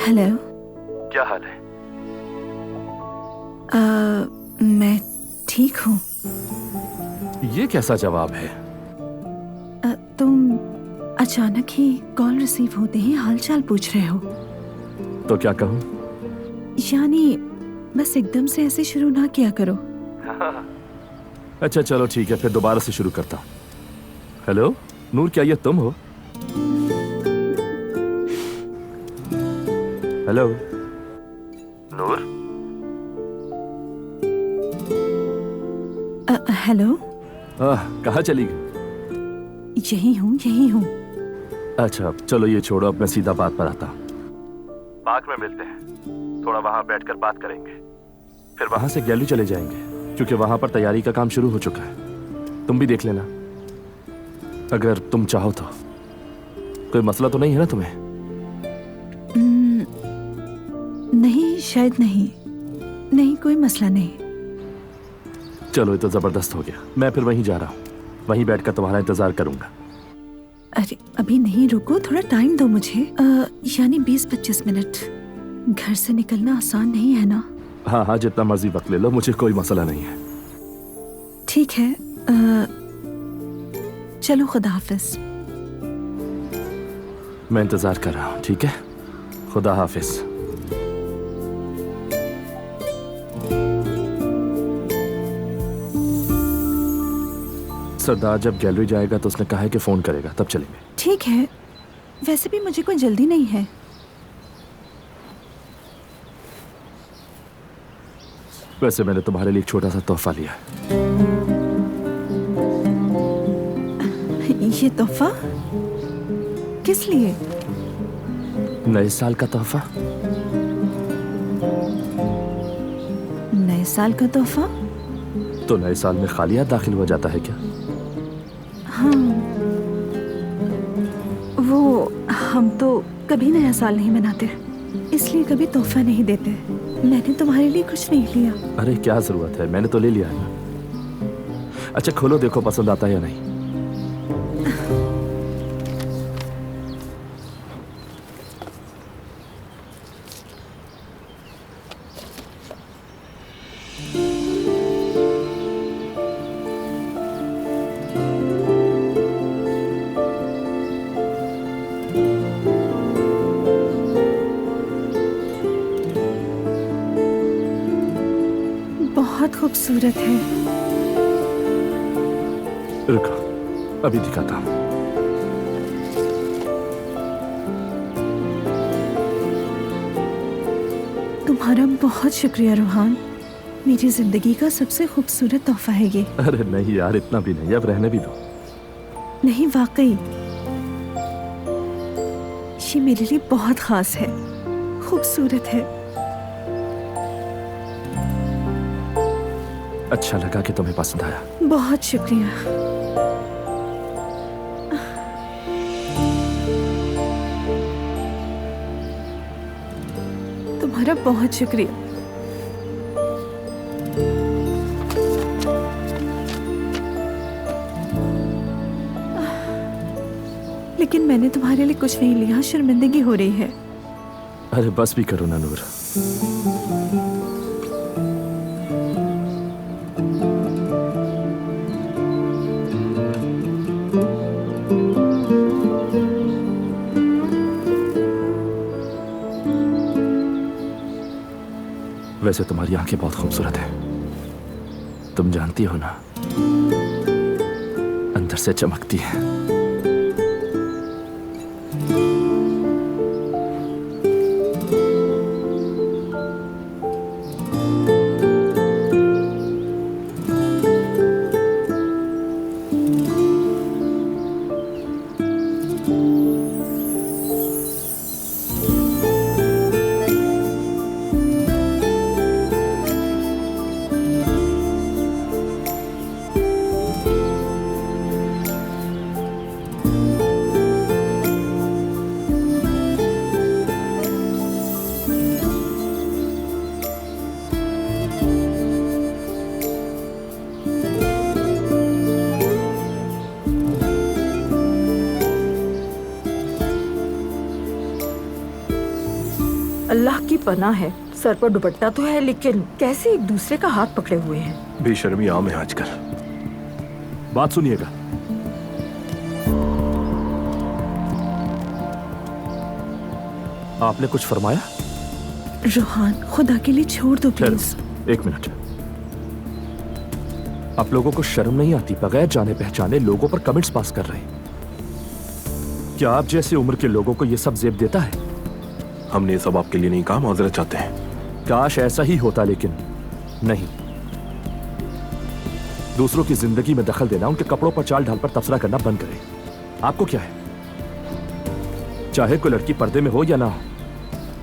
Hello. क्या हाल है? मैं ठीक हूँ। ये कैसा जवाब है? तुम अचानक ही कॉल रिसीव होते ही हालचाल पूछ रहे हो। तो क्या कहूँ? यानी बस एकदम से ऐसे शुरू ना किया करो। अच्छा चलो ठीक है, फिर दोबारा से शुरू करता हूँ। हेलो नूर, क्या ये तुम हो? हेलो नूर। हेलो। कहाँ चली गई? यही हूँ यही हूँ। अच्छा चलो ये छोड़ो, अब मैं सीधा बात पर आता हूँ। पार्क में मिलते हैं, थोड़ा वहां बैठकर बात करेंगे, फिर वहां से गैलरी चले जाएंगे, क्योंकि वहां पर तैयारी का काम शुरू हो चुका है। तुम भी देख लेना अगर तुम चाहो तो। कोई मसला तो नहीं है ना तुम्हें? नहीं, शायद नहीं। नहीं, कोई मसला नहीं। चलो ये तो जबरदस्त हो गया। मैं फिर वहीं जा रहा हूँ, वहीं बैठकर तुम्हारा इंतजार करूंगा। अरे अभी नहीं, रुको, थोड़ा टाइम दो मुझे। यानी 20-25 मिनट। घर से निकलना आसान नहीं है ना। हाँ हाँ, जितना मर्जी वक्त ले लो, मुझे कोई मसला नहीं है। ठीक है। चलो, खुदा हाफिज। मैं इंतजार कर रहा हूँ, ठीक है? खुदा हाफिज। सरदार जब गैलरी जाएगा तो उसने कहा है कि फोन करेगा, तब चलेंगे। ठीक है, वैसे भी मुझे कोई जल्दी नहीं है। वैसे मैंने तुम्हारे लिए एक छोटा सा तोहफा लिया है। ये तोहफा किस लिए? नए साल का तोहफा। नए साल का तोहफा? तो नए साल में खाली हाथ दाखिल हो जाता है क्या? हाँ, वो हम तो कभी नया साल नहीं मनाते, इसलिए कभी तोहफा नहीं देते। मैंने तुम्हारे लिए कुछ नहीं लिया। अरे क्या जरूरत है, मैंने तो ले लिया है ना। अच्छा खोलो, देखो पसंद आता है या नहीं। बहुत खूबसूरत है। रुको, अभी दिखाता हूँ। तुम्हारा बहुत शुक्रिया रोहान। मेरी जिंदगी का सबसे खूबसूरत तोहफा है ये। अरे नहीं यार, इतना भी नहीं, अब रहने भी दो। नहीं, वाकई ये मेरे लिए बहुत खास है, खूबसूरत है। अच्छा लगा कि तुम्हें पसंद आया। बहुत शुक्रिया। तुम्हारा बहुत शुक्रिया। लेकिन मैंने तुम्हारे लिए कुछ नहीं लिया, शर्मिंदगी हो रही है। अरे बस भी करो ना नूर। वैसे तुम्हारी आंखें बहुत खूबसूरत है, तुम जानती हो ना, अंदर से चमकती है। अल्लाह की पनाह है, सर पर दुपट्टा तो है लेकिन कैसे एक दूसरे का हाथ पकड़े हुए हैं। बेशर्मी आम है आजकल। बात सुनिएगा, आपने कुछ फरमाया? रोहान, खुदा के लिए छोड़ दो प्लीज। एक मिनट, आप लोगों को शर्म नहीं आती बगैर जाने पहचाने लोगों पर कमेंट्स पास कर रहे हैं? क्या आप जैसे उम्र के लोगों को ये सब जेब देता है? हमने ये सब आपके लिए नहीं कहा, माजरत चाहते हैं। काश ऐसा ही होता, लेकिन नहीं। दूसरों की जिंदगी में दखल देना, उनके कपड़ों पर चाल ढाल पर तबसरा करना बंद करें। आपको क्या है, चाहे कोई लड़की पर्दे में हो या ना हो,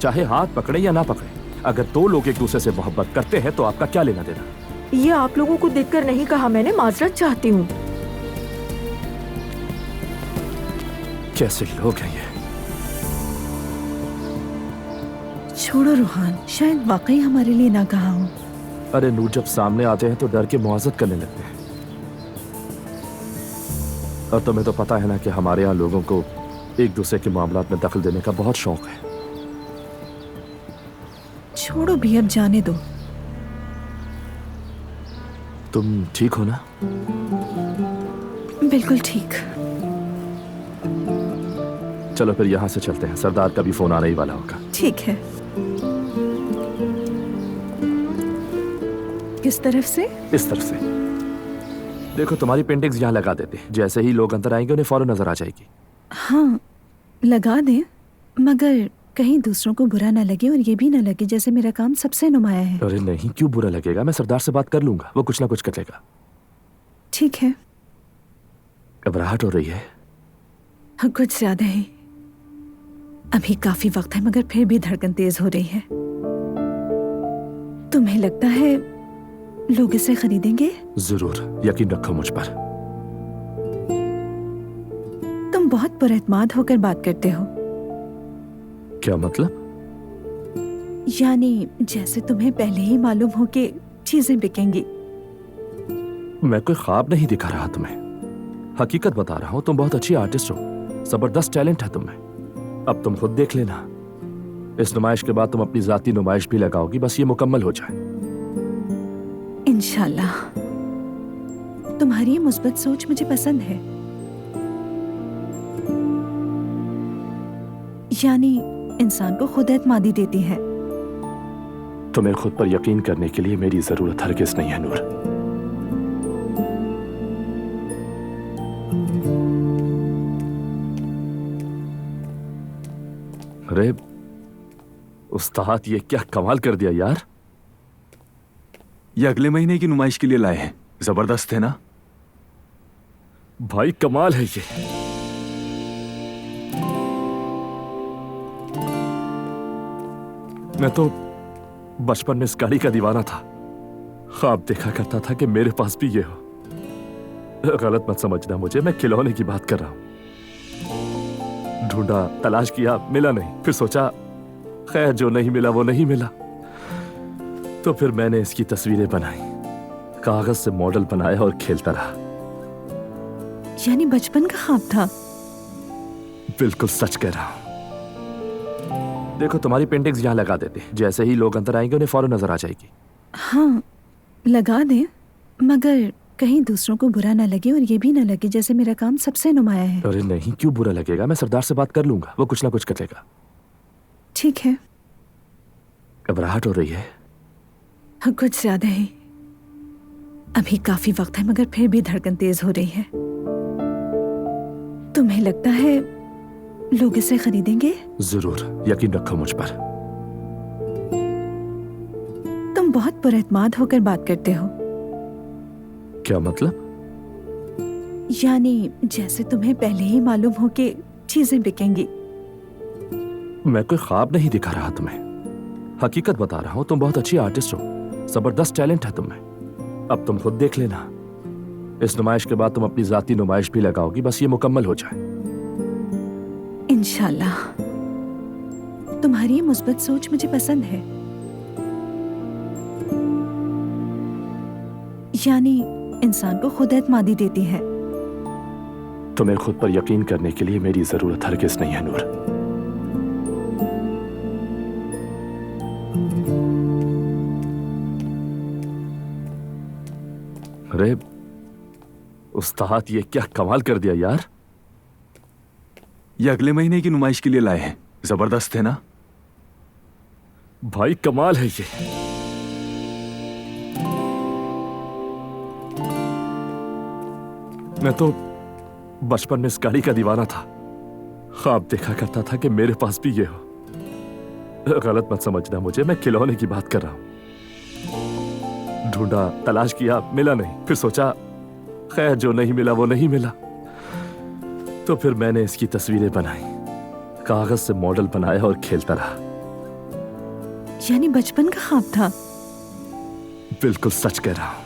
चाहे हाथ पकड़े या ना पकड़े, अगर दो लोग एक दूसरे से मोहब्बत करते हैं तो आपका क्या लेना देना? ये आप लोगों को देखकर नहीं कहा मैंने, माजरत चाहती हूँ। कैसे लोग हैं ये? छोड़ो रोहान, शायद वाकई हमारे लिए ना कहा हो। अरे नूर, जब सामने आते हैं तो डर के मुआज़त करने लगते हैं। और तुम्हें तो पता है ना कि हमारे यहाँ लोगों को एक दूसरे के मामलात में दखल देने का बहुत शौक है। छोड़ो भी, अब जाने दो। तुम ठीक हो ना? बिल्कुल ठीक। चलो फिर यहाँ से चलते हैं, सरदार का भी फोन आने ही वाला होगा। ठीक है। किस तरफ से? इस तरफ से। देखो, तुम्हारी पेंटिंग्स यहाँ लगा देते हैं, जैसे ही लोग अंदर आएंगे उन्हें फौरन नजर आ जाएगी। हाँ, लगा दें, मगर कहीं दूसरों को बुरा ना लगे और ये भी ना लगे जैसे मेरा काम सबसे नुमाया है। अरे नहीं, क्यों बुरा लगेगा? मैं सरदार से बात कर लूंगा, वो कुछ ना कुछ कर लेगा। ठीक है। घबराहट हो रही है? कुछ ज्यादा ही। अभी काफी वक्त है मगर फिर भी धड़कन तेज हो रही है। तुम्हें लगता है लोग इसे खरीदेंगे? जरूर, यकीन रखो मुझ पर। तुम बहुत पुरएतमाद होकर बात करते हो। क्या मतलब? यानी जैसे तुम्हें पहले ही मालूम हो कि चीजें बिकेंगी। मैं कोई ख्वाब नहीं दिखा रहा तुम्हें, हकीकत बता रहा हूँ। तुम बहुत अच्छी आर्टिस्ट हो, जबरदस्त टैलेंट है तुम्हें। अब तुम खुद देख लेना, इस नुमाइश के बाद तुम अपनी जाती नुमाइश भी लगाओगी, बस ये मुकम्मल हो जाए। इंशाल्लाह। तुम्हारी ये मुस्बत सोच मुझे पसंद है। यानी इंसान को खुद एतमादी देती है। तुम्हें खुद पर यकीन करने के लिए मेरी जरूरत हरगिज नहीं है नूर। अरे उस्ताद, ये क्या कमाल कर दिया यार। ये अगले महीने की नुमाइश के लिए लाए हैं, जबरदस्त है ना? भाई कमाल है ये। मैं तो बचपन में इस गाड़ी का दीवाना था, ख्वाब देखा करता था कि मेरे पास भी ये हो। गलत मत समझना मुझे, मैं खिलौने की बात कर रहा हूं। ढूंढा, तलाश किया, मिला नहीं। फिर सोचा खैर जो नहीं मिला वो नहीं मिला, तो फिर मैंने इसकी तस्वीरें बनाई, कागज से मॉडल बनाया और खेलता रहा। यानी बचपन का ख्वाब था? बिल्कुल सच कह रहा हूं। देखो, तुम्हारी पेंटिंग्स यहाँ लगा देते हैं, जैसे ही लोग अंदर आएंगे उन्हें फौरन नजर आ जाएगी। हाँ, लगा दें, मगर कहीं दूसरों को बुरा ना लगे और ये भी ना लगे जैसे मेरा काम सबसे नुमाया है। अरे नहीं, क्यों बुरा लगेगा? मैं सरदार से बात कर लूंगा, वो कुछ ना कुछ कर लेगा। ठीक है। घबराहट हो रही है? कुछ ज्यादा ही। अभी काफी वक्त है मगर फिर भी धड़कन तेज हो रही है। तुम्हें लगता है लोग इसे खरीदेंगे? जरूर, यकीन रखो मुझ पर। तुम बहुत पुरएतमाद होकर बात करते हो। क्या मतलब? यानी जैसे तुम्हें पहले ही मालूम हो कि चीजें बिकेंगी। मैं कोई ख्वाब नहीं दिखा रहा तुम्हें, हकीकत बता रहा हूँ। तुम बहुत अच्छी आर्टिस्ट हो, जबरदस्त टैलेंट है तुम्हें। अब तुम खुद देख लेना, इस नुमाइश के बाद तुम अपनी जाती नुमाइश भी लगाओगी, बस ये मुकम्मल हो जाए। इंशाल्लाह। तुम्हारी ये मुस्बत सोच मुझे पसंद है। यानी इंसान को खुद एतमादी देती है। तुम्हें खुद पर यकीन करने के लिए मेरी जरूरत हरगिज नहीं है नूर। अरे उस्ताद, ये क्या कमाल कर दिया यार। ये अगले महीने की नुमाइश के लिए लाए हैं। जबरदस्त है ना? भाई कमाल है ये। मैं तो बचपन में इस गाड़ी का दीवाना था। ख्वाब देखा करता था कि मेरे पास भी ये हो। गलत मत समझना मुझे, मैं खिलौने की बात कर रहा हूं। ढूंढा, तलाश किया, मिला नहीं। फिर सोचा खैर जो नहीं मिला वो नहीं मिला। तो फिर मैंने इसकी तस्वीरें बनाई, कागज से मॉडल बनाया और खेलता रहा। यानी बचपन का ख्वाब था? बिल्कुल सच कह रहा हूं।